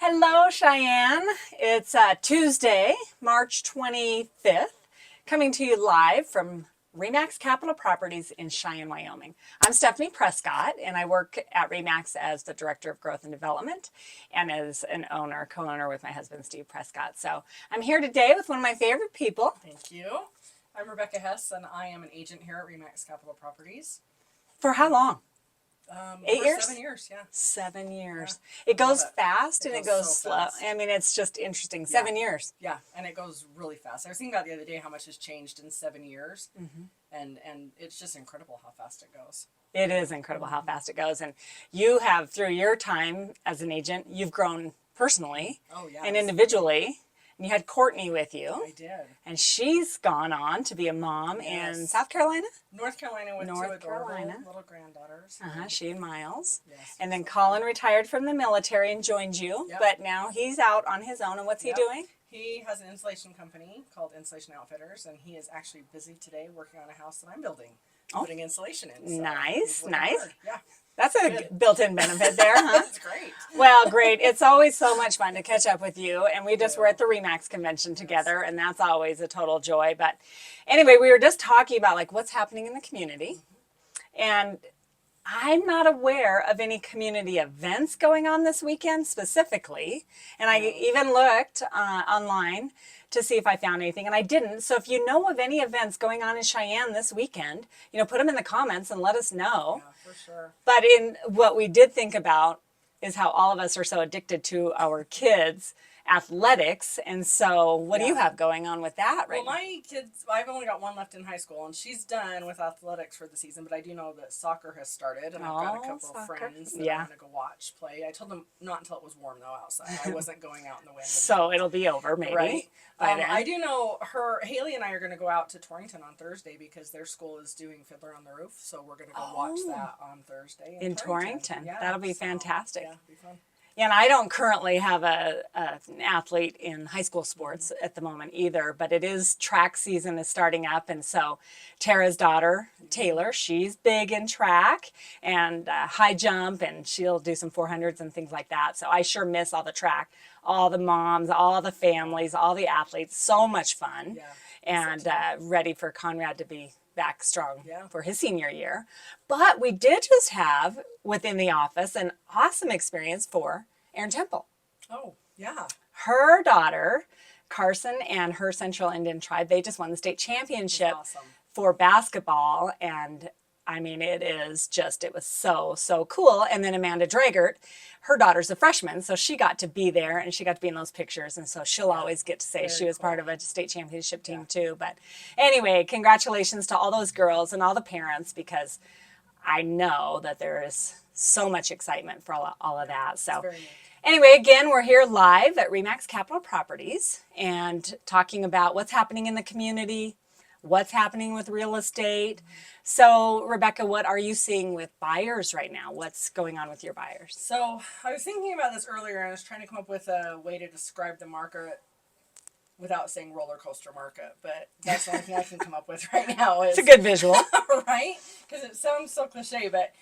Hello, Cheyenne. It's Tuesday, March 25th, coming to you live from REMAX Capitol Properties in Cheyenne, Wyoming. I'm Stephanie Prescott, and I work at REMAX as the Director of Growth and Development and as an owner, co-owner with my husband, Steve Prescott. So I'm here today with one of my favorite people. Thank you. I'm Rebecca Hess, and I am an agent here at REMAX Capitol Properties. For how long? 8 over years? 7 years, yeah. 7 years. Yeah. It goes Love it. fast It and it goes goes so slow. fast. I mean, it's just interesting. 7 years. Yeah, and it goes really fast. I was thinking about the other day how much has changed in 7 years, and it's just incredible how fast it goes. It is incredible how fast it goes. And you have, through your time as an agent, you've grown personally and individually. And you had Courtney with you. I did. And she's gone on to be a mom in South Carolina? North Carolina with two adorable little granddaughters. She and Miles. Yes. And then Colin retired from the military and joined you. Yep. But now he's out on his own. And what's he doing? He has an insulation company called Insulation Outfitters, and he is actually busy today working on a house that I'm building, putting insulation in. So nice. Hard. Yeah. That's a built-in benefit there, huh? That's great. Well, great. It's always so much fun to catch up with you. And we just were at the REMAX convention together, and that's always a total joy. But anyway, we were just talking about like what's happening in the community. And I'm not aware of any community events going on this weekend specifically. And I even looked online to see if I found anything, and I didn't. So if you know of any events going on in Cheyenne this weekend, put them in the comments and let us know. Yeah, for sure. But in what we did think about is how all of us are so addicted to our kids' athletics. And so what do you have going on with that right now? Well, my kids, I've only got one left in high school, and she's done with athletics for the season, but I do know that soccer has started, and I've got a couple of friends that I'm going to go watch play. I told them not until it was warm, though, outside. I wasn't going out in the wind. So it'll be over, maybe. Right. I do know Haley and I are going to go out to Torrington on Thursday because their school is doing Fiddler on the Roof, so we're going to go watch that on Thursday. In Torrington. Yeah, that'll be fantastic. Yeah, it'll be fun. Yeah, and I don't currently have an athlete in high school sports at the moment either, but it is track season is starting up. And so Tara's daughter, Taylor, she's big in track and high jump, and she'll do some 400s and things like that. So I sure miss all the track, all the moms, all the families, all the athletes. So much fun. Yeah, and ready for Conrad to be back strong for his senior year. But we did just have within the office an awesome experience for Erin Temple. Oh, yeah. Her daughter, Carson, and her Central Indian tribe, they just won the state championship for basketball. And I mean, it was so cool. And then Amanda Dragert, her daughter's a freshman, so she got to be there and she got to be in those pictures. And so she'll always get to say she was part of a state championship team too. But anyway, congratulations to all those girls and all the parents, because I know that there is so much excitement for all of that. So anyway, again, we're here live at REMAX Capitol Properties and talking about what's happening in the community, what's happening with real estate. So, Rebecca, what are you seeing with buyers right now? What's going on with your buyers? So, I was thinking about this earlier, and I was trying to come up with a way to describe the market without saying roller coaster market, but that's the only thing I can come up with right now. It's a good visual. Right? Because it sounds so cliche, but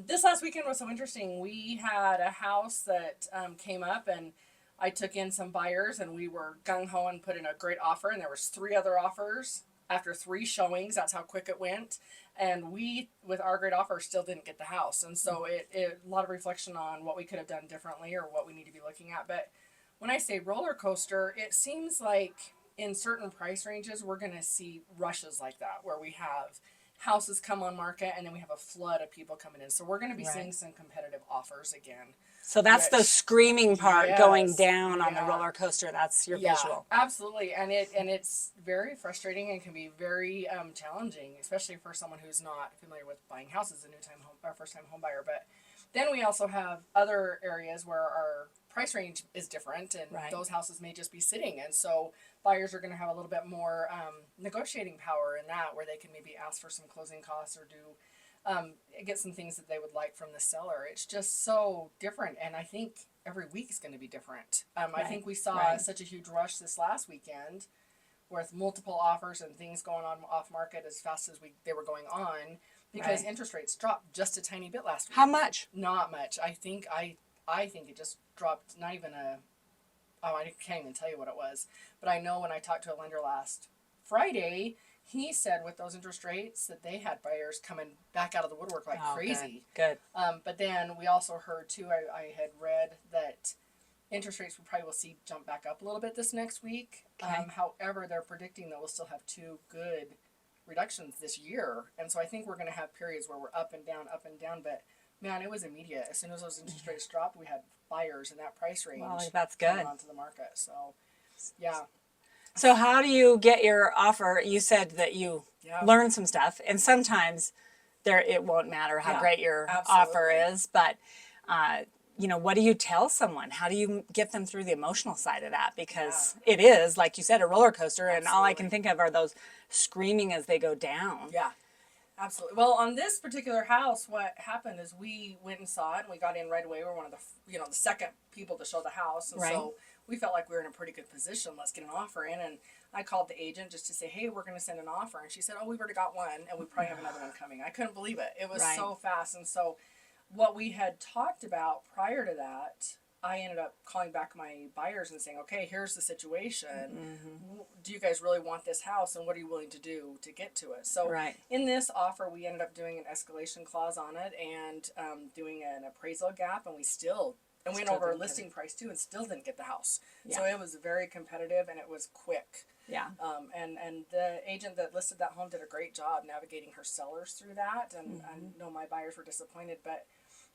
this last weekend was so interesting. We had a house that came up, and I took in some buyers, and we were gung-ho and put in a great offer, and there was 3 other offers after 3 showings. That's how quick it went. And we, with our great offer, still didn't get the house. And so it a lot of reflection on what we could have done differently or what we need to be looking at. But when I say roller coaster, it seems like in certain price ranges, we're going to see rushes like that, where we have houses come on market and then we have a flood of people coming in. So we're going to be seeing some competitive offers again. So that's the screaming part going down on the roller coaster. That's your visual. Absolutely. And it's very frustrating and can be very challenging, especially for someone who's not familiar with buying houses, a first time home buyer. But then we also have other areas where our price range is different, and those houses may just be sitting. And so buyers are going to have a little bit more negotiating power in that, where they can maybe ask for some closing costs or get some things that they would like from the seller. It's just so different, and I think every week is going to be different. I think we saw such a huge rush this last weekend with multiple offers and things going on off market as fast as they were going on, because interest rates dropped just a tiny bit last week. How much? Not much. I think I think it just dropped, not even I can't even tell you what it was. But I know when I talked to a lender last Friday, he said with those interest rates that they had buyers coming back out of the woodwork like crazy. Good. But then we also heard too, I had read that interest rates we probably will see jump back up a little bit this next week. Okay. However, they're predicting that we'll still have 2 good reductions this year. And so I think we're going to have periods where we're up and down. But man, it was immediate. As soon as those interest rates dropped, we had buyers in that price range. Well, that's good. Coming onto the market. So, yeah. So how do you get your offer? You said that you learn some stuff, and sometimes it won't matter how great your offer is, but what do you tell someone? How do you get them through the emotional side of that? Because it is, like you said, a roller coaster, and all I can think of are those screaming as they go down. Yeah. Absolutely. Well, on this particular house, what happened is we went and saw it, and we got in right away. We're one of the, the second people to show the house, and so we felt like we were in a pretty good position. Let's get an offer in, and I called the agent just to say, hey, we're going to send an offer, and she said, oh, we've already got one, and we probably have another one coming. I couldn't believe it. It was so fast, and so what we had talked about prior to that, I ended up calling back my buyers and saying, okay, here's the situation. Do you guys really want this house, and what are you willing to do to get to it? So in this offer, we ended up doing an escalation clause on it and doing an appraisal gap, and we went over a listing price too and still didn't get the house. So it was very competitive and it was quick. And the agent that listed that home did a great job navigating her sellers through that, and I know my buyers were disappointed, but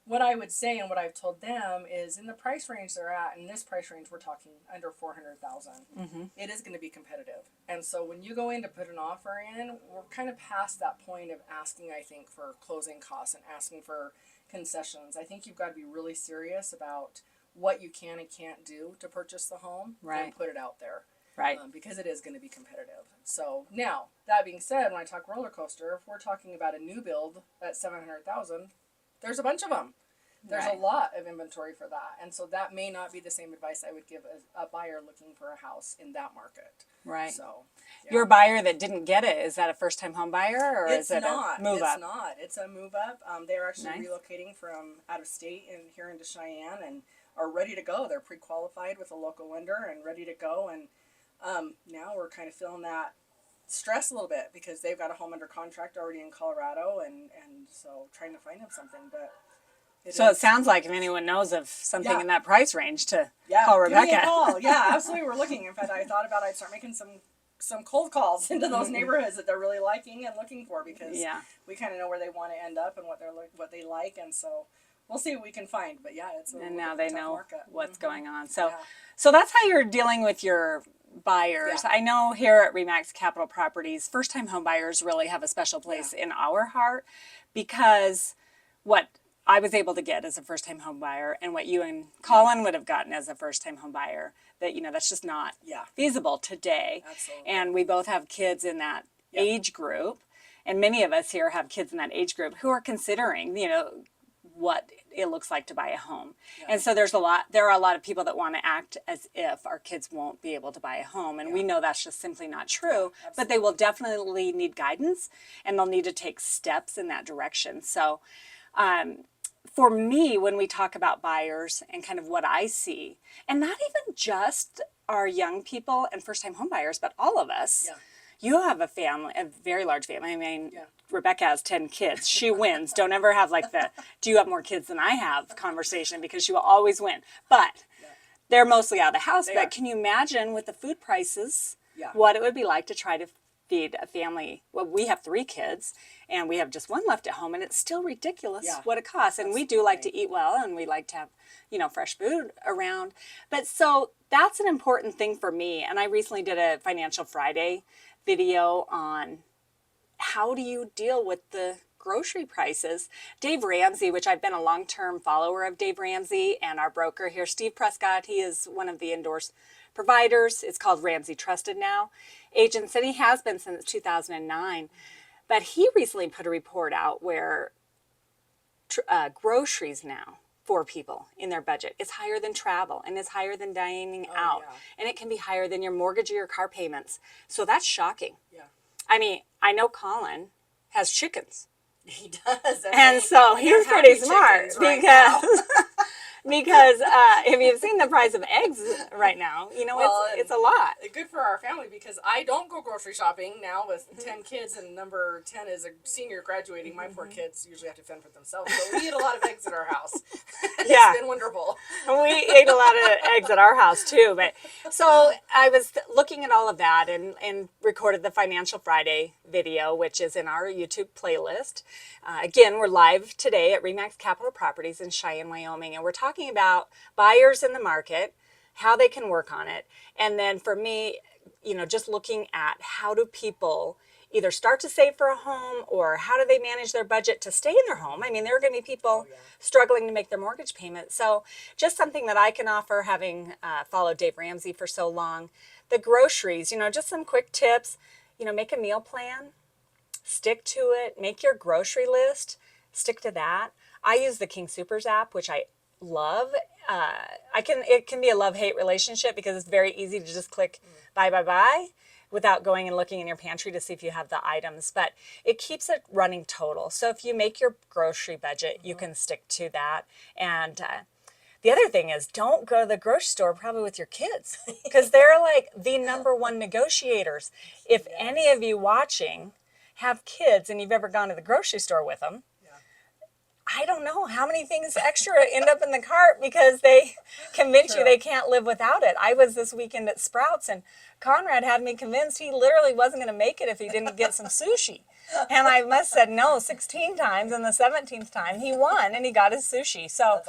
what I would say and what I've told them is in the price range they're at, in this price range we're talking under $400,000. It is going to be competitive. And so when you go in to put an offer in, we're kind of past that point of asking, I think, for closing costs and asking for concessions. I think you've got to be really serious about what you can and can't do to purchase the home and put it out there. Because it is going to be competitive. So now, that being said, when I talk roller coaster, if we're talking about a new build at $700,000, there's a bunch of them. There's a lot of inventory for that. And so that may not be the same advice I would give a buyer looking for a house in that market. So your buyer that didn't get it, is that a first-time home buyer, or is it a move-up? It's not. It's a move-up. They're actually relocating from out of state and here into Cheyenne and are ready to go. They're pre-qualified with a local lender and ready to go. And now we're kind of feeling that stress a little bit because they've got a home under contract already in Colorado, and so trying to find them something. But it sounds like if anyone knows of something in that price range to call Rebecca. Give me a call. Yeah, absolutely. We're looking. In fact, I thought about I'd start making some cold calls into those neighborhoods that they're really liking and looking for, because we kind of know where they want to end up and what they like, and so we'll see what we can find. But it's and now they know market. What's going on. So that's how you're dealing with your buyers. I know here at REMAX Capitol Properties, first-time home buyers really have a special place in our heart, because what I was able to get as a first-time home buyer and what you and Colin would have gotten as a first-time home buyer, that that's just not feasible today. Absolutely. And we both have kids in that age group, and many of us here have kids in that age group who are considering what it looks like to buy a home. And so there are a lot of people that want to act as if our kids won't be able to buy a home, and we know that's just simply not true. But they will definitely need guidance, and they'll need to take steps in that direction. So for me, when we talk about buyers and kind of what I see, and not even just our young people and first-time home buyers, but all of us, you have a family, a very large family. I mean, Rebecca has 10 kids. She wins. Don't ever have like the, do you have more kids than I have conversation, because she will always win. But they're mostly out of the house. But can you imagine with the food prices, what it would be like to try to feed a family? Well, we have 3 kids and we have just one left at home, and it's still ridiculous what it costs. And we do like to eat well, and we like to have, fresh food around. But so that's an important thing for me. And I recently did a Financial Friday video on how do you deal with the grocery prices. Dave Ramsey, which I've been a long-term follower of Dave Ramsey, and our broker here, Steve Prescott, he is one of the endorsed providers. It's called Ramsey Trusted now. Agents, and he has been since 2009. But he recently put a report out where groceries now for people in their budget is higher than travel, and is higher than dining out. And it can be higher than your mortgage or your car payments. So that's shocking. I mean, I know Colin has chickens. He does. And so he's pretty smart, because because if you've seen the price of eggs right now, Well, it's a lot. Good for our family because I don't go grocery shopping now with 10 kids, and number 10 is a senior graduating. My poor kids usually have to fend for themselves, so we eat a lot of eggs at our house. Yeah. It's been wonderful. We ate a lot of eggs at our house too. But so I was looking at all of that and recorded the Financial Friday video, which is in our YouTube playlist. Again, we're live today at REMAX Capitol Properties in Cheyenne, Wyoming, and we're talking about buyers in the market, how they can work on it. And then for me, just looking at how do people either start to save for a home or how do they manage their budget to stay in their home. I mean, there are going to be people struggling to make their mortgage payment. So just something that I can offer, having followed Dave Ramsey for so long. The groceries, just some quick tips, make a meal plan, stick to it, make your grocery list, stick to that. I use the King Soopers app, which I love. It can be a love-hate relationship because it's very easy to just click buy without going and looking in your pantry to see if you have the items, but it keeps it running total. So if you make your grocery budget, you can stick to that. And the other thing is, don't go to the grocery store probably with your kids because they're like the number one negotiators. If any of you watching have kids and you've ever gone to the grocery store with them, I don't know how many things extra end up in the cart because they convince you they can't live without it. I was this weekend at Sprouts and Conrad had me convinced he literally wasn't going to make it if he didn't get some sushi. And I must have said no 16 times, and the 17th time he won and he got his sushi. So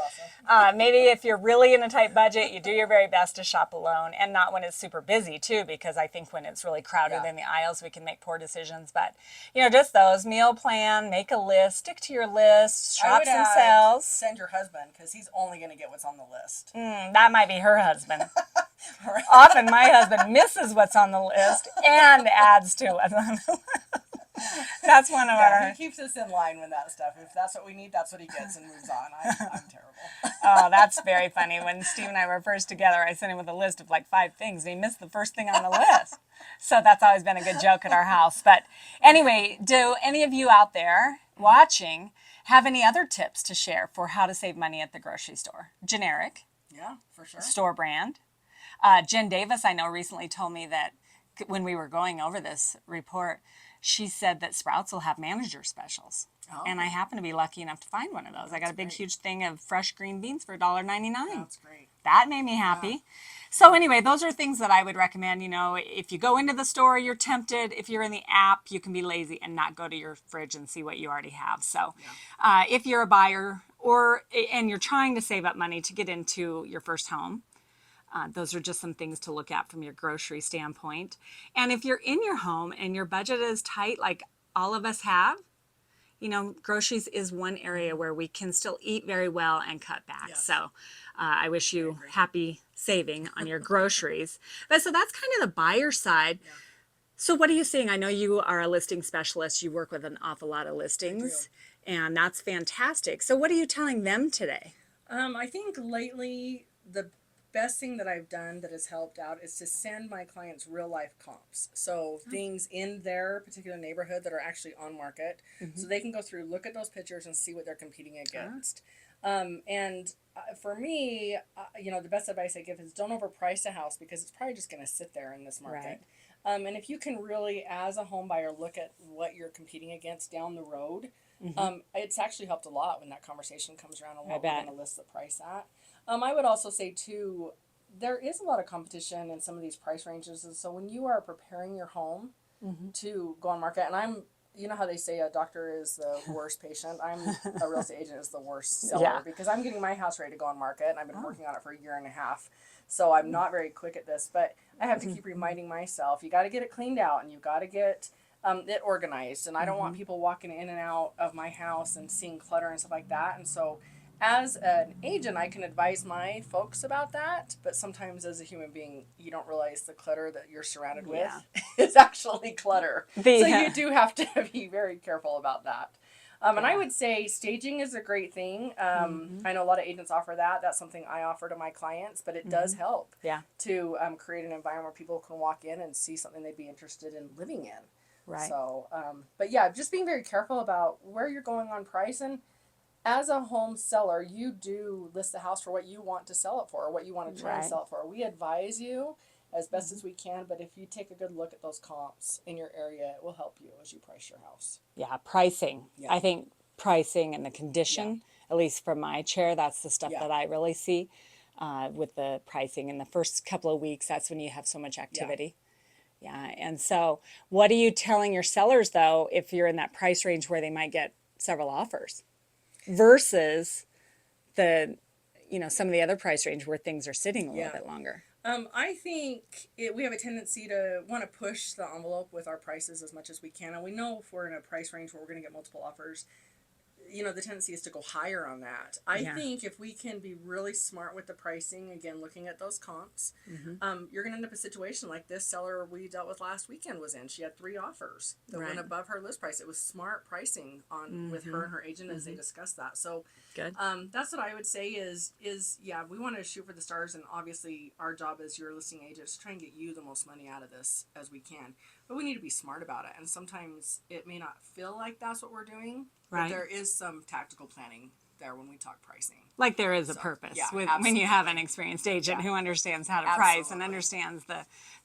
maybe if you're really in a tight budget, you do your very best to shop alone, and not when it's super busy too, because I think when it's really crowded in the aisles, we can make poor decisions. But, just those, meal plan, make a list, stick to your list, shops and sells. Send your husband because he's only going to get what's on the list. That might be her husband. Often my husband misses what's on the list and adds to what's on the list. That's one of our... He keeps us in line with that stuff. If that's what we need, that's what he gets and moves on. I'm terrible. Oh, that's very funny. When Steve and I were first together, I sent him with a list of like 5 things, and he missed the first thing on the list. So that's always been a good joke at our house. But anyway, do any of you out there watching have any other tips to share for how to save money at the grocery store? Generic. Yeah, for sure. Store brand. Jen Davis, I know, recently told me that when we were going over this report, she said that Sprouts will have manager specials. Oh. And I happen to be lucky enough to find one of those. I got a big, huge thing of fresh green beans for $1.99. That's great. That made me happy. Yeah. So anyway, those are things that I would recommend. If you go into the store, you're tempted. If you're in the app, you can be lazy and not go to your fridge and see what you already have. So if you're a buyer and you're trying to save up money to get into your first home, those are just some things to look at from your grocery standpoint. And if you're in your home and your budget is tight, like all of us have, groceries is one area where we can still eat very well and cut back. Yes. So I wish you happy saving on your groceries. But so that's kind of the buyer side. Yeah. So what are you seeing? I know you are a listing specialist. You work with an awful lot of listings, and that's fantastic. So what are you telling them today? I think lately the best thing that I've done that has helped out is to send my clients real life comps. So things in their particular neighborhood that are actually on market. So they can go through, look at those pictures and see what they're competing against. For me, the best advice I give is don't overprice a house because it's probably just going to sit there in this market. Right. And if you can really, as a home buyer, look at what you're competing against down the road, it's actually helped a lot when that conversation comes around and what we're going to list the price at. I would also say, too, there is a lot of competition in some of these price ranges. And so when you are preparing your home to go on market, and you know how they say a doctor is the worst patient? I'm a real estate agent is the worst seller because I'm getting my house ready to go on market, and I've been working on it for a year and a half. So I'm not very quick at this, but I have to keep reminding myself, you got to get it cleaned out and you got to get it organized. And I don't want people walking in and out of my house and seeing clutter and stuff like that. And so as an agent, I can advise my folks about that, but sometimes as a human being, you don't realize the clutter that you're surrounded with is actually clutter. So you do have to be very careful about that. And I would say staging is a great thing. I know a lot of agents offer that. That's something I offer to my clients, but it does help to create an environment where people can walk in and see something they'd be interested in living in. Right. So, but yeah, just being very careful about where you're going on price. And as a home seller, you do list the house for what you want to sell it for, or what you want to try and Right. sell it for. We advise you as best as we can, but if you take a good look at those comps in your area, it will help you as you price your house. Yeah, pricing. Yeah. I think pricing and the condition, at least for my chair, that's the stuff Yeah. that I really see with the pricing. In the first couple of weeks, that's when you have so much activity. Yeah. And so, what are you telling your sellers though if you're in that price range where they might get several offers versus the, some of the other price range where things are sitting a little bit longer? I think we have a tendency to want to push the envelope with our prices as much as we can. And we know if we're in a price range where we're going to get multiple offers, the tendency is to go higher on that. I think if we can be really smart with the pricing, again, looking at those comps, you're going to end up in a situation like this seller we dealt with last weekend was in. She had 3 offers that went above her list price. It was smart pricing on with her and her agent as they discussed that. So Good. that's what I would say is we want to shoot for the stars, and obviously our job as your listing agent is to try and get you the most money out of this as we can. But we need to be smart about it, and sometimes it may not feel like that's what we're doing. But there is some tactical planning there when we talk pricing. Like there is a purpose yeah, when you have an experienced agent who understands how to price and understands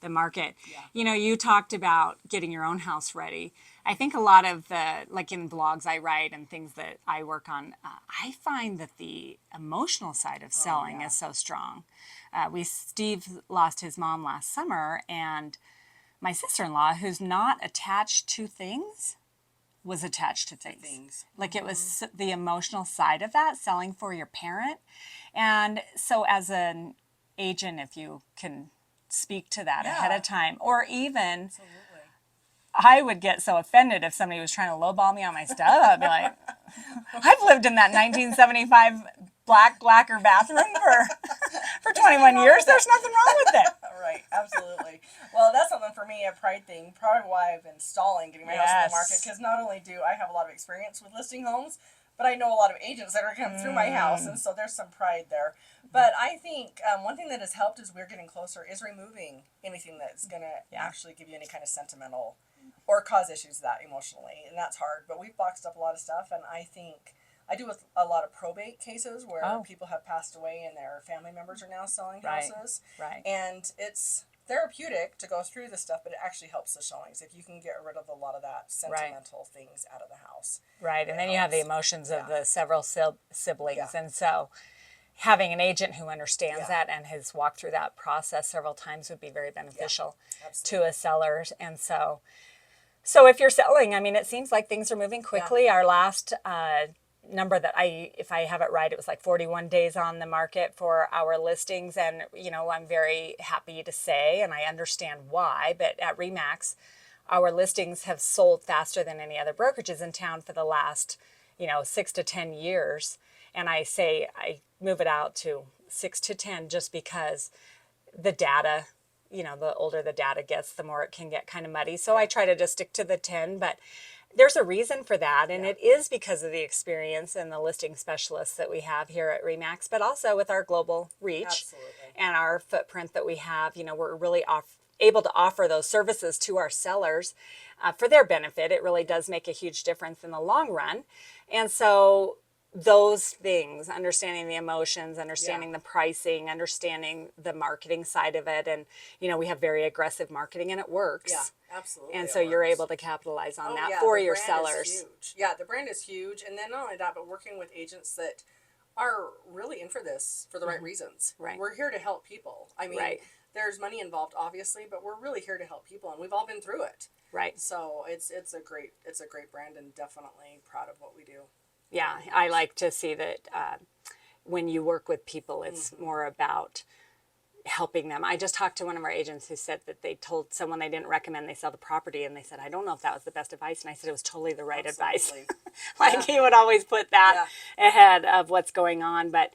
the market. Yeah. You talked about getting your own house ready. I think a lot of the, like in blogs I write and things that I work on, I find that the emotional side of selling is so strong. Steve lost his mom last summer, and my sister-in-law, who's not attached to things, was attached to things. Like it was the emotional side of that, selling for your parent. And so as an agent, if you can speak to that ahead of time, or even I would get so offended if somebody was trying to lowball me on my stuff. I'd be like, I've lived in that 1975 black lacquer bathroom for 21 years. There's nothing wrong with it. Right, absolutely. Well, that's something for me, a pride thing. Probably why I've been stalling getting my house on the market, because not only do I have a lot of experience with listing homes, but I know a lot of agents that are coming through my house, and so there's some pride there. But I think one thing that has helped as we're getting closer is removing anything that's going to actually give you any kind of sentimental or cause issues that emotionally, and that's hard. But we've boxed up a lot of stuff, and I think I do with a lot of probate cases where people have passed away and their family members are now selling houses. Right. And it's therapeutic to go through this stuff, but it actually helps the showings if you can get rid of a lot of that sentimental things out of the house. Right, and then you have the emotions of the several siblings, and so having an agent who understands that and has walked through that process several times would be very beneficial to a seller. And so if you're selling, I mean, it seems like things are moving quickly. Our last number that if I have it right, it was like 41 days on the market for our listings. And, I'm very happy to say, and I understand why, but at REMAX, our listings have sold faster than any other brokerages in town for the last, 6 to 10 years. And I say I move it out to 6 to 10 just because the data, the older the data gets, the more it can get kind of muddy. So I try to just stick to the 10, but there's a reason for that, and it is because of the experience and the listing specialists that we have here at REMAX, but also with our global reach and our footprint that we have. We're really able to offer those services to our sellers for their benefit. It really does make a huge difference in the long run. And so those things, understanding the emotions, understanding the pricing, understanding the marketing side of it, and we have very aggressive marketing and it works. Yeah, absolutely. And so you're able to capitalize on that for your sellers. Yeah, the brand is huge, and then not only that, but working with agents that are really in for this for the right reasons. Right. We're here to help people. I mean, there's money involved, obviously, but we're really here to help people, and we've all been through it. Right. So it's a great brand, and definitely proud of what we do. Yeah, I like to see that when you work with people, it's more about helping them. I just talked to one of our agents who said that they told someone they didn't recommend they sell the property, and they said, I don't know if that was the best advice. And I said it was totally the right advice. He would always put that ahead of what's going on. But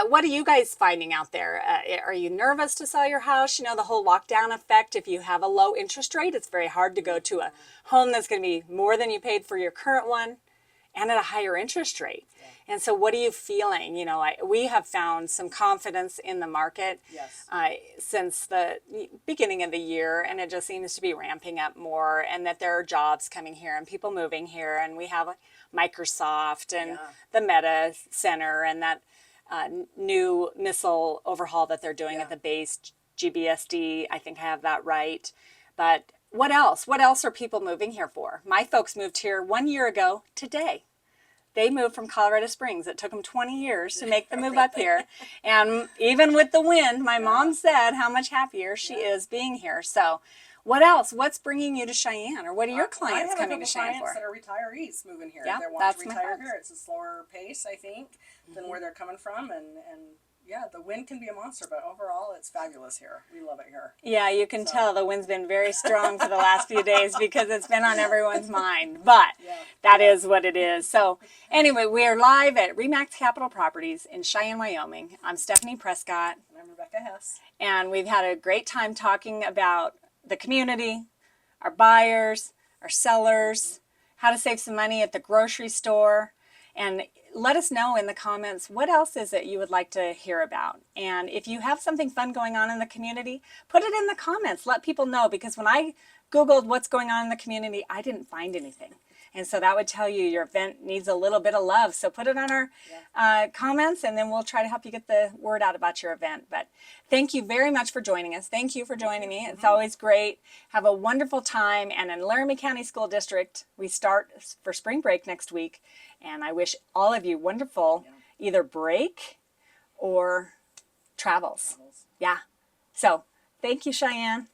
what are you guys finding out there? Are you nervous to sell your house? The whole lockdown effect. If you have a low interest rate, it's very hard to go to a home that's going to be more than you paid for your current one and at a higher interest rate. And so what are you feeling? You know, we have found some confidence in the market Yes. since the beginning of the year, and it just seems to be ramping up more, and that there are jobs coming here and people moving here, and we have Microsoft and the Meta Center and that new missile overhaul that they're doing at the base, GBSD. I think I have that right. But what else? What else are people moving here for? My folks moved here 1 year ago today. They moved from Colorado Springs. It took them 20 years to make the move up here. And even with the wind, my mom said how much happier she is being here. So what else? What's bringing you to Cheyenne? Or what are your clients coming to Cheyenne for? I have a couple clients that are retirees moving here. Yeah, they want that's to my retire folks. here. It's a slower pace, I think, than where they're coming from. And yeah, the wind can be a monster, but overall it's fabulous here. We love it here. Yeah, you can tell the wind's been very strong for the last few days because it's been on everyone's mind. But that is what it is. So anyway, we are live at REMAX Capitol Properties in Cheyenne, Wyoming. I'm Stephanie Prescott. And I'm Rebecca Hess. And we've had a great time talking about the community, our buyers, our sellers, how to save some money at the grocery store. And let us know in the comments what else is it you would like to hear about. And if you have something fun going on in the community, put it in the comments. Let people know, because when I Googled what's going on in the community, I didn't find anything. And so that would tell you your event needs a little bit of love. So put it on our comments, and then we'll try to help you get the word out about your event. But thank you very much for joining us. Thank you for joining me. It's always great. Have a wonderful time. And in Laramie County School District, we start for spring break next week. And I wish all of you wonderful either break or travels. Yeah. So thank you, Cheyenne.